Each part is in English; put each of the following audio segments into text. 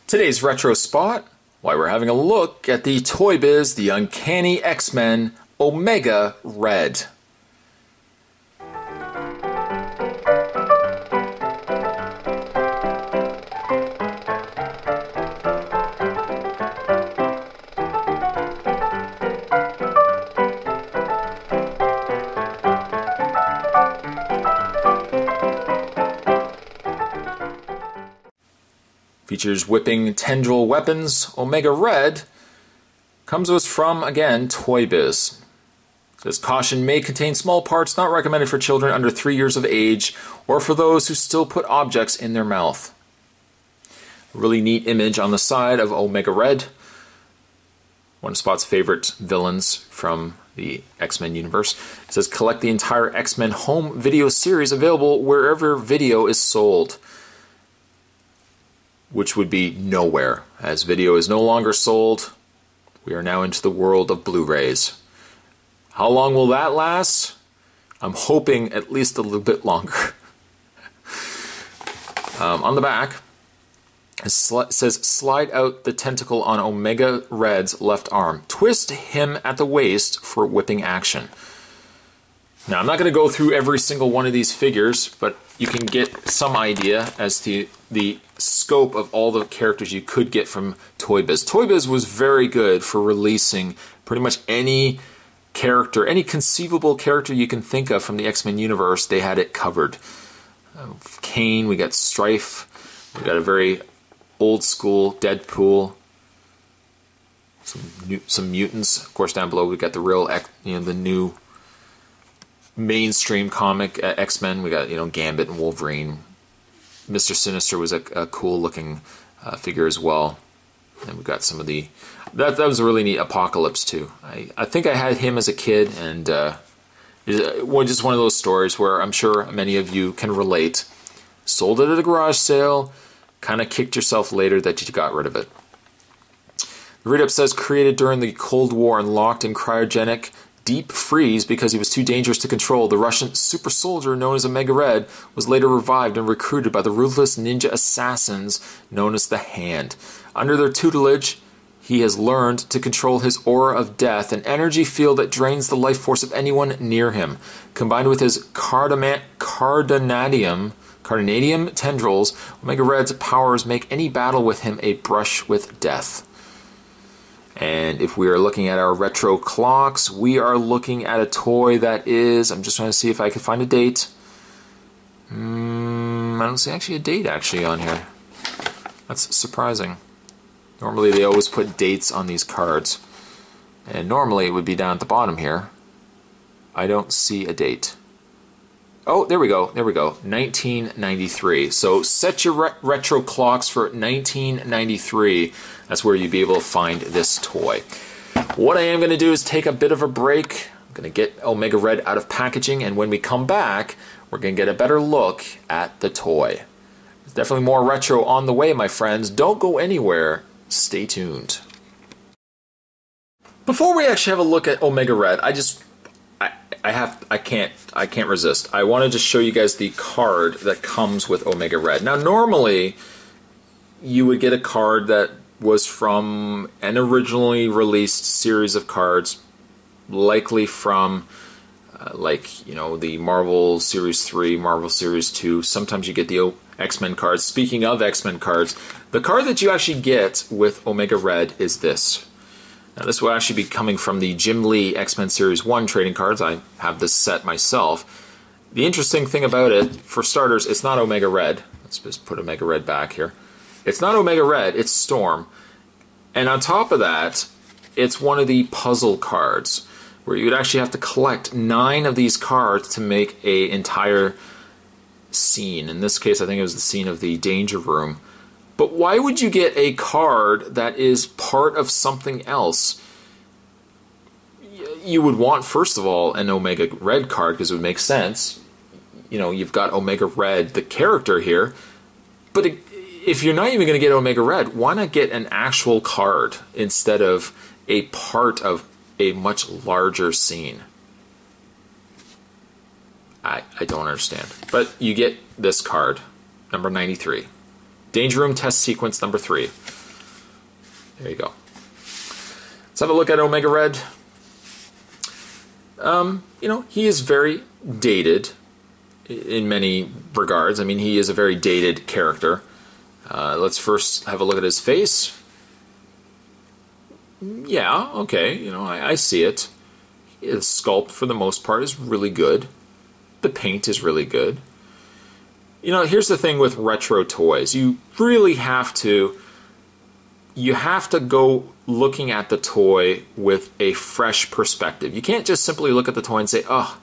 Today's retro spot, why we're having a look at the Toy Biz The Uncanny X-Men Omega Red. Features whipping tendril weapons. Omega Red comes to us from, again, Toy Biz. It says, caution, may contain small parts not recommended for children under 3 years of age or for those who still put objects in their mouth. A really neat image on the side of Omega Red. One of Spot's favorite villains from the X-Men universe. It says, collect the entire X-Men home video series available wherever video is sold. Which would be nowhere, as video is no longer sold. We are now into the world of Blu-rays. How long will that last? I'm hoping at least a little bit longer. On the back, it says, slide out the tentacle on Omega Red's left arm. Twist him at the waist for whipping action. Now, I'm not going to go through every single one of these figures, but you can get some idea as to the scope of all the characters you could get from Toy Biz. Toy Biz was very good for releasing pretty much any character, any conceivable character you can think of from the X-Men universe. They had it covered. Kane, we got Strife, we got a very old school Deadpool, some mutants. Of course, down below we got the real, the new mainstream comic X-Men. We got, Gambit and Wolverine. Mr. Sinister was a cool looking figure as well. And we got some of the... That was a really neat Apocalypse too. I think I had him as a kid, and just one of those stories where I'm sure many of you can relate. Sold it at a garage sale, kind of kicked yourself later that you got rid of it. The read-up says, created during the Cold War and locked in cryogenic deep freeze because he was too dangerous to control, the Russian super soldier known as Omega Red was later revived and recruited by the ruthless ninja assassins known as the Hand. Under their tutelage, he has learned to control his aura of death, an energy field that drains the life force of anyone near him. Combined with his cardinadium tendrils, Omega Red's powers make any battle with him a brush with death. And if we are looking at our retro clocks, we are looking at a toy that is, I'm just trying to see if I can find a date. I don't see actually a date on here. That's surprising. Normally they always put dates on these cards. And normally it would be down at the bottom here. I don't see a date. Oh, there we go. 1993. So set your retro clocks for 1993. That's where you'd be able to find this toy. What I am going to do is take a bit of a break. I'm going to get Omega Red out of packaging, and when we come back, we're going to get a better look at the toy. There's definitely more retro on the way, my friends. Don't go anywhere. Stay tuned. Before we actually have a look at Omega Red, I can't resist. I want to just show you guys the card that comes with Omega Red. Now, normally, you would get a card that was from an originally released series of cards, likely from, the Marvel Series 3, Marvel Series 2. Sometimes you get the X-Men cards. Speaking of X-Men cards, the card that you actually get with Omega Red is this. Now, this will actually be coming from the Jim Lee X-Men Series 1 trading cards. I have this set myself. The interesting thing about it, for starters, it's not Omega Red. Let's just put Omega Red back here. It's not Omega Red, it's Storm. And on top of that, it's one of the puzzle cards, where you would actually have to collect 9 of these cards to make an entire scene. In this case, I think it was the scene of the Danger Room. But why would you get a card that is part of something else? You would want, first of all, an Omega Red card, because it would make sense. You've got Omega Red, the character here. But if you're not even going to get Omega Red, why not get an actual card instead of a part of a much larger scene? I don't understand. But you get this card, number 93. Danger Room Test Sequence number 3. There you go. Let's have a look at Omega Red. You know, he is very dated in many regards. I mean, he is a very dated character. Let's first have a look at his face. Yeah, okay, you know, I see it. His sculpt, for the most part, is really good. The paint is really good. You know, here's the thing with retro toys. You really have to go looking at the toy with a fresh perspective. You can't just simply look at the toy and say, oh,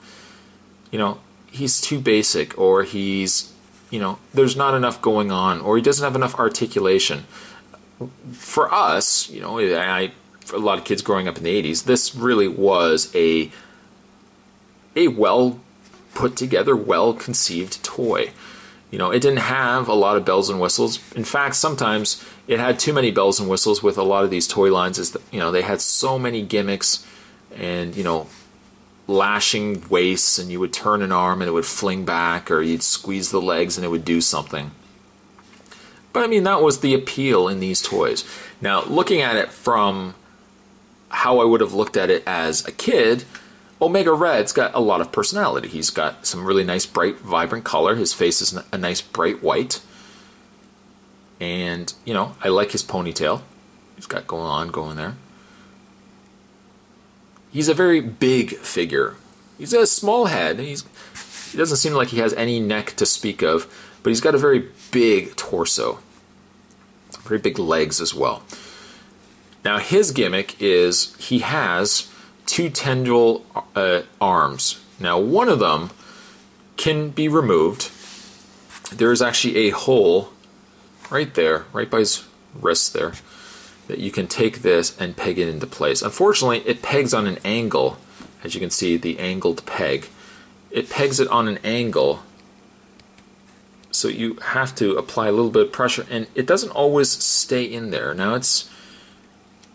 you know, he's too basic, or he's, you know, there's not enough going on, or he doesn't have enough articulation. For us, you know, for a lot of kids growing up in the 80s, this really was a well put together, well conceived toy. You know, it didn't have a lot of bells and whistles. In fact, sometimes it had too many bells and whistles with a lot of these toy lines. Is that, you know, they had so many gimmicks, and, you know, lashing waists, and you would turn an arm and it would fling back, or you'd squeeze the legs and it would do something. But I mean, that was the appeal in these toys. Now, looking at it from how I would have looked at it as a kid, Omega Red's got a lot of personality. He's got some really nice, bright, vibrant color. His face is a nice, bright white. And, you know, I like his ponytail. He's got going there. He's a very big figure. He's a small head. He doesn't seem like he has any neck to speak of, but he's got a very big torso. Very big legs as well. Now, his gimmick is he has 2 tendril arms. Now, one of them can be removed. There is actually a hole right there, right by his wrist there, that you can take this and peg it into place. Unfortunately, it pegs on an angle. As you can see, the angled peg. It pegs it on an angle, so you have to apply a little bit of pressure, and it doesn't always stay in there. Now, it's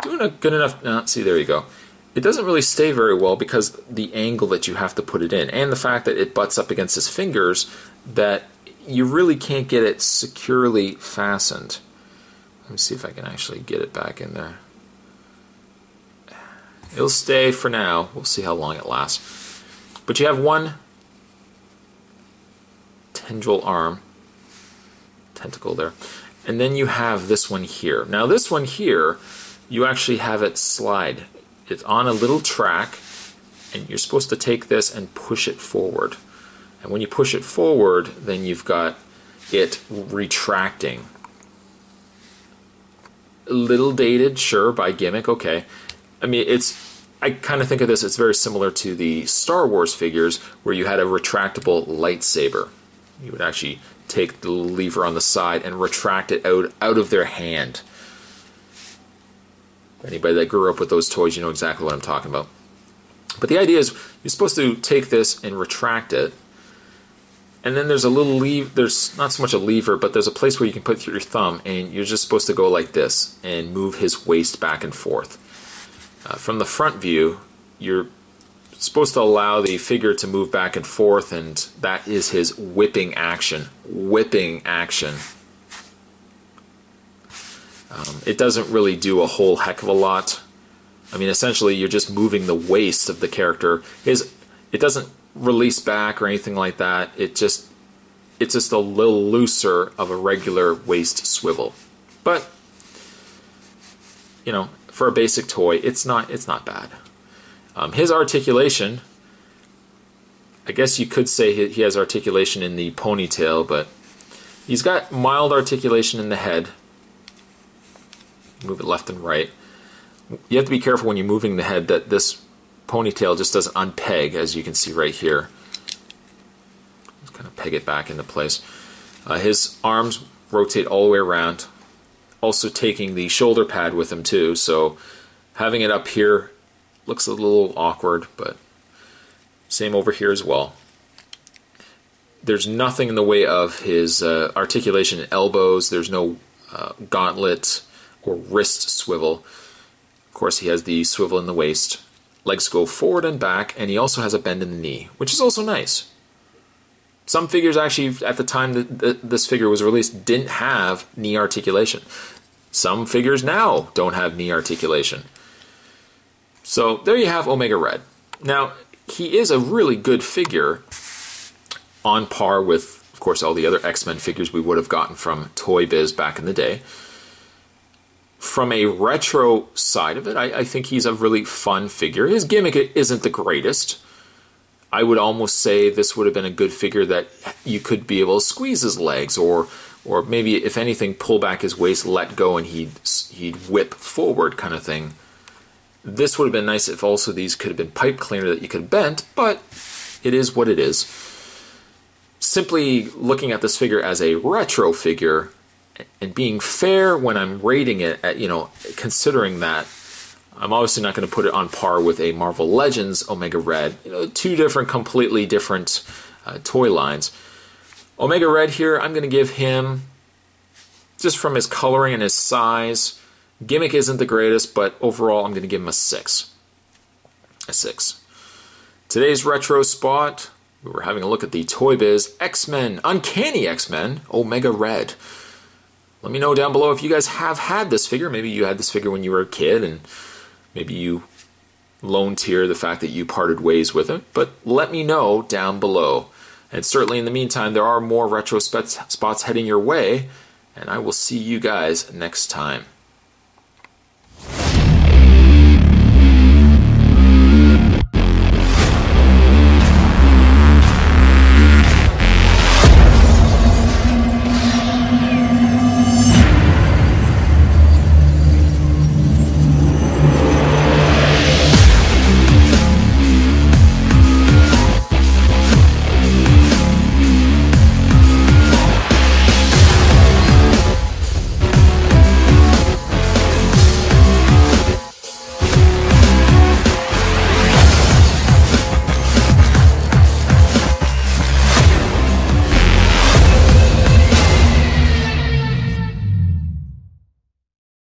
doing a good enough... Now, see, there you go. It doesn't really stay very well because the angle that you have to put it in, and the fact that it butts up against his fingers, that you really can't get it securely fastened. Let me see if I can actually get it back in there. It'll stay for now. We'll see how long it lasts. But you have one tendril arm, tentacle there, and then you have this one here. Now, this one here, you actually have it slide. It's on a little track, and you're supposed to take this and push it forward. And when you push it forward, then you've got it retracting. A little dated, sure, by gimmick, okay. I mean, I kind of think of this, it's very similar to the Star Wars figures where you had a retractable lightsaber. You would actually take the lever on the side and retract it out of their hand. Anybody that grew up with those toys, you know exactly what I'm talking about. But the idea is you're supposed to take this and retract it, and then there's a little lever. There's not so much a lever, but there's a place where you can put your thumb, and you're just supposed to go like this and move his waist back and forth. From the front view, you're supposed to allow the figure to move back and forth, and that is his whipping action. Whipping action. It doesn't really do a whole heck of a lot. I mean, essentially, you're just moving the waist of the character. It doesn't release back or anything like that. It's just a little looser of a regular waist swivel. But, you know, for a basic toy, it's not bad. His articulation, I guess you could say he has articulation in the ponytail, but he's got mild articulation in the head. Move it left and right. You have to be careful when you're moving the head that this ponytail just doesn't unpeg, as you can see right here. Just kind of peg it back into place. His arms rotate all the way around, also taking the shoulder pad with him too, so having it up here looks a little awkward, but same over here as well. There's nothing in the way of his articulation in elbows. There's no gauntlet or wrist swivel. Of course, he has the swivel in the waist. Legs go forward and back, and he also has a bend in the knee, which is also nice. Some figures actually, at the time that this figure was released, didn't have knee articulation. Some figures now don't have knee articulation. So there you have Omega Red. Now, he is a really good figure, on par with, of course, all the other X-Men figures we would have gotten from Toy Biz back in the day. From a retro side of it, I think he's a really fun figure. His gimmick isn't the greatest. I would almost say this would have been a good figure that you could be able to squeeze his legs, or maybe, if anything, pull back his waist, let go, and he'd whip forward kind of thing. This would have been nice if also these could have been pipe cleaner that you could have bent, but it is what it is. Simply looking at this figure as a retro figure and being fair when I'm rating it, at, considering that I'm obviously not going to put it on par with a Marvel Legends Omega Red. Two completely different toy lines. Omega Red here, I'm going to give him, just from his coloring and his size, gimmick isn't the greatest, but overall I'm going to give him a 6. A 6. Today's retro spot, we were having a look at the Toy Biz X-Men, Uncanny X-Men, Omega Red. Let me know down below if you guys have had this figure. Maybe you had this figure when you were a kid, and maybe you lone tier the fact that you parted ways with it. But let me know down below. And certainly in the meantime, there are more retro spots heading your way, and I will see you guys next time.